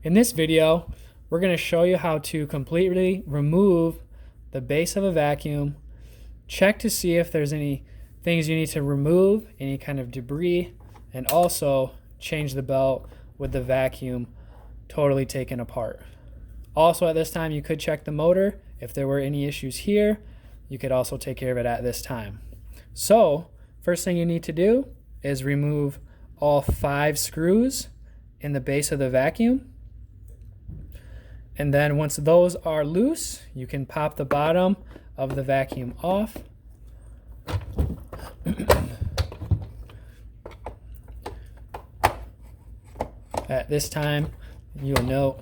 In this video, we're going to show you how to completely remove the base of a vacuum, check to see if there's any things you need to remove, any kind of debris, and also change the belt with the vacuum totally taken apart. Also at this time, you could check the motor. If there were any issues here, you could also take care of it at this time. So, first thing you need to do is remove all 5 screws in the base of the vacuum. And then once those are loose, you can pop the bottom of the vacuum off. At this time, you'll note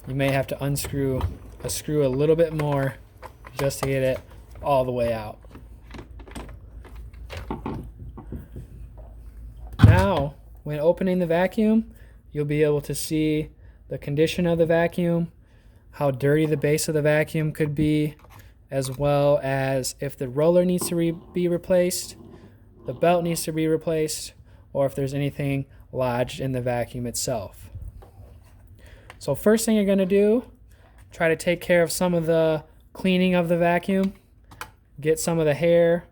you may have to unscrew a screw a little bit more just to get it all the way out. Now, when opening the vacuum, you'll be able to see the condition of the vacuum, how dirty the base of the vacuum could be, as well as if the roller needs to be replaced, the belt needs to be replaced, or if there's anything lodged in the vacuum itself. So first thing you're going to do, try to take care of some of the cleaning of the vacuum. Get some of the hair,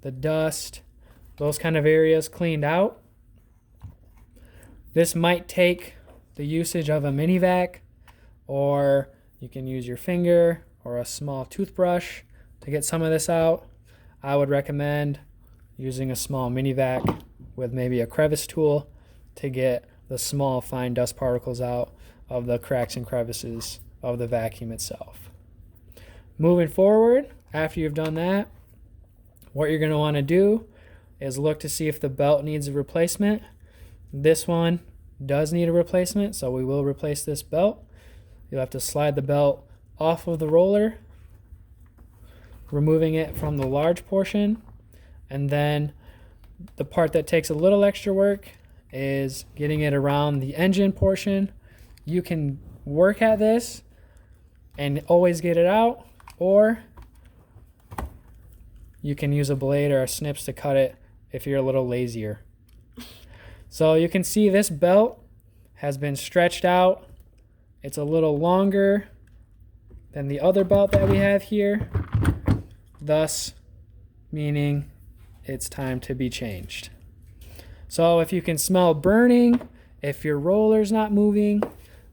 the dust, those kind of areas cleaned out. This might take the usage of a mini vac, or you can use your finger or a small toothbrush to get some of this out. I would recommend using a small mini vac with maybe a crevice tool to get the small fine dust particles out of the cracks and crevices of the vacuum itself. Moving forward, after you've done that, what you're going to want to do is look to see if the belt needs a replacement. This one does need a replacement, so we will replace this belt. You'll have to slide the belt off of the roller, removing it from the large portion, and then the part that takes a little extra work is getting it around the engine portion. You can work at this and always get it out, or you can use a blade or a snips to cut it if you're a little lazier. So you can see this belt has been stretched out. It's a little longer than the other belt that we have here, thus meaning it's time to be changed. So if you can smell burning, if your roller's not moving,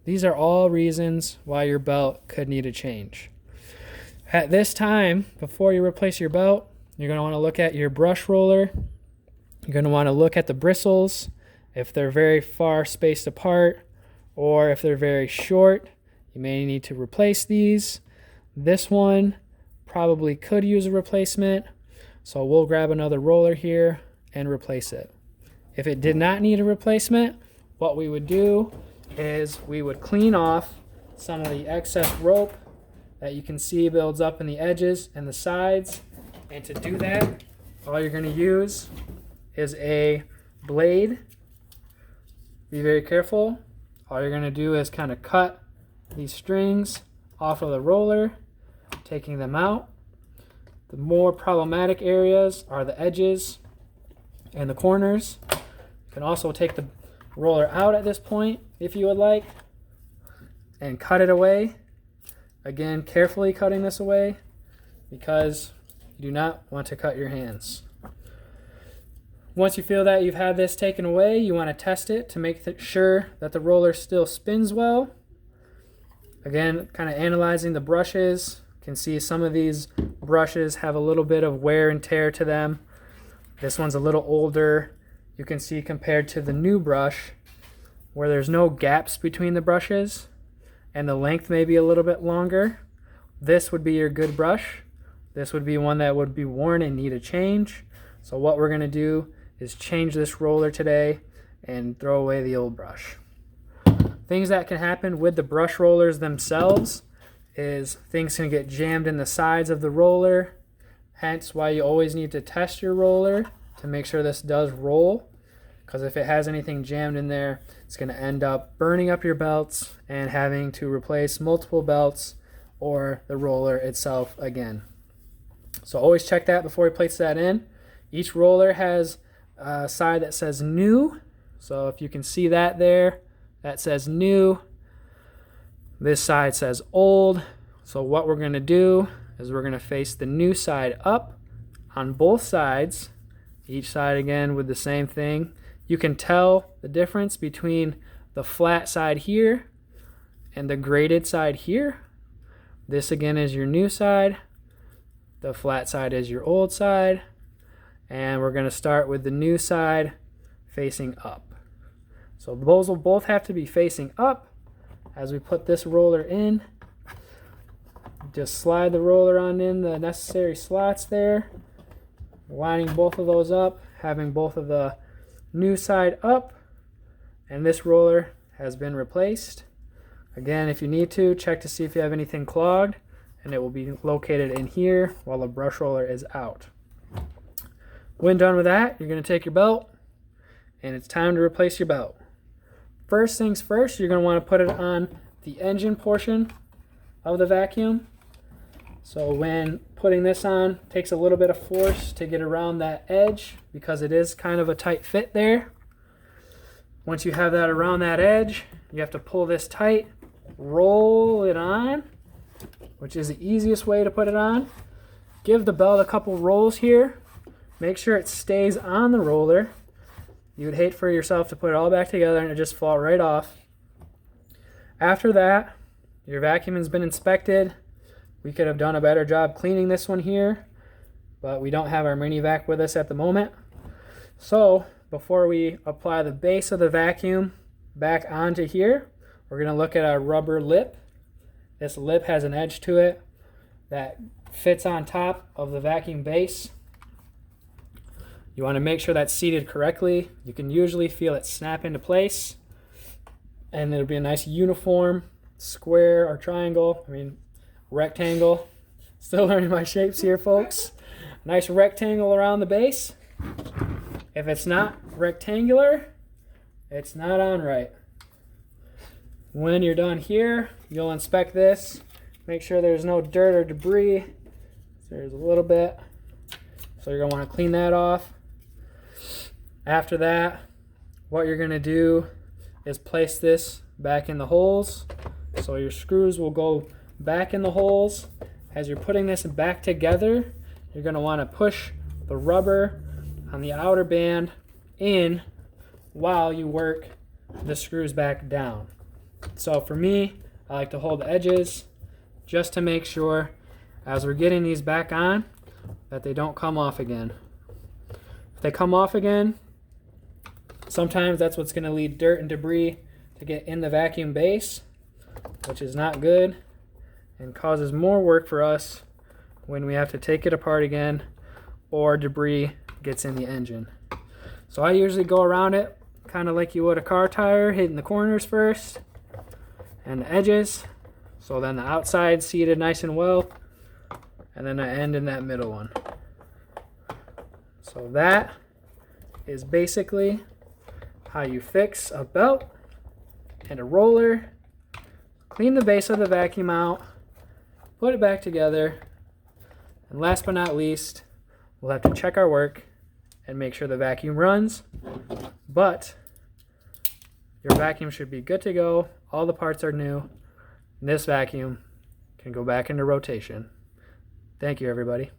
these are all reasons why your belt could need a change. At this time, before you replace your belt, you're going to want to look at your brush roller. You're going to want to look at the bristles. If they're very far spaced apart, or if they're very short, you may need to replace these. This one probably could use a replacement, so we'll grab another roller here and replace it. If it did not need a replacement, what we would do is we would clean off some of the excess rope that you can see builds up in the edges and the sides. And to do that, all you're going to use is a blade. Be very careful. All you're going to do is kind of cut these strings off of the roller, taking them out. The more problematic areas are the edges and the corners. You can also take the roller out at this point if you would like and cut it away. Again, carefully cutting this away because you do not want to cut your hands. Once you feel that you've had this taken away, you want to test it to make sure that the roller still spins well. Again, kind of analyzing the brushes. You can see some of these brushes have a little bit of wear and tear to them. This one's a little older. You can see compared to the new brush where there's no gaps between the brushes and the length may be a little bit longer. This would be your good brush. This would be one that would be worn and need a change. So what we're going to do is change this roller today and throw away the old brush. Things that can happen with the brush rollers themselves is things can get jammed in the sides of the roller, hence why you always need to test your roller to make sure this does roll, because if it has anything jammed in there, it's going to end up burning up your belts and having to replace multiple belts or the roller itself again. So always check that before you place that in. Each roller has a side that says new. So if you can see that there, that says new. This side says old. So what we're going to do is we're going to face the new side up on both sides. Each side again with the same thing. You can tell the difference between the flat side here and the graded side here. This again is your new side. The flat side is your old side. And we're going to start with the new side facing up. So those will both have to be facing up. As we put this roller in, just slide the roller on in the necessary slots there, lining both of those up, having both of the new side up, and this roller has been replaced. Again, if you need to, check to see if you have anything clogged, and it will be located in here while the brush roller is out. When done with that, you're going to take your belt, and it's time to replace your belt. First things first, you're going to want to put it on the engine portion of the vacuum. So when putting this on, it takes a little bit of force to get around that edge because it is kind of a tight fit there. Once you have that around that edge, you have to pull this tight, roll it on, which is the easiest way to put it on. Give the belt a couple rolls here. Make sure it stays on the roller. You would hate for yourself to put it all back together and it just fall right off. After that, your vacuum has been inspected. We could have done a better job cleaning this one here, but we don't have our mini vac with us at the moment. So before we apply the base of the vacuum back onto here, we're going to look at our rubber lip. This lip has an edge to it that fits on top of the vacuum base. You want to make sure that's seated correctly. You can usually feel it snap into place, and it'll be a nice uniform square or triangle, rectangle. Still learning my shapes here, folks. Nice rectangle around the base. If it's not rectangular, it's not on right. When you're done here, you'll inspect this. Make sure there's no dirt or debris. There's a little bit. So you're going to want to clean that off. After that, what you're going to do is place this back in the holes. So your screws will go back in the holes. As you're putting this back together, you're going to want to push the rubber on the outer band in while you work the screws back down. So for me, I like to hold the edges just to make sure as we're getting these back on that they don't come off again. If they come off again, sometimes that's what's going to lead dirt and debris to get in the vacuum base, which is not good and causes more work for us when we have to take it apart again or debris gets in the engine. So I usually go around it kind of like you would a car tire, hitting the corners first and the edges, so then the outside seated nice and well, and then I end in that middle one. So that is basically how you fix a belt and a roller. Clean the base of the vacuum out, put it back together, and last but not least, we'll have to check our work and make sure the vacuum runs. But your vacuum should be good to go. All the parts are new. And this vacuum can go back into rotation. Thank you, everybody.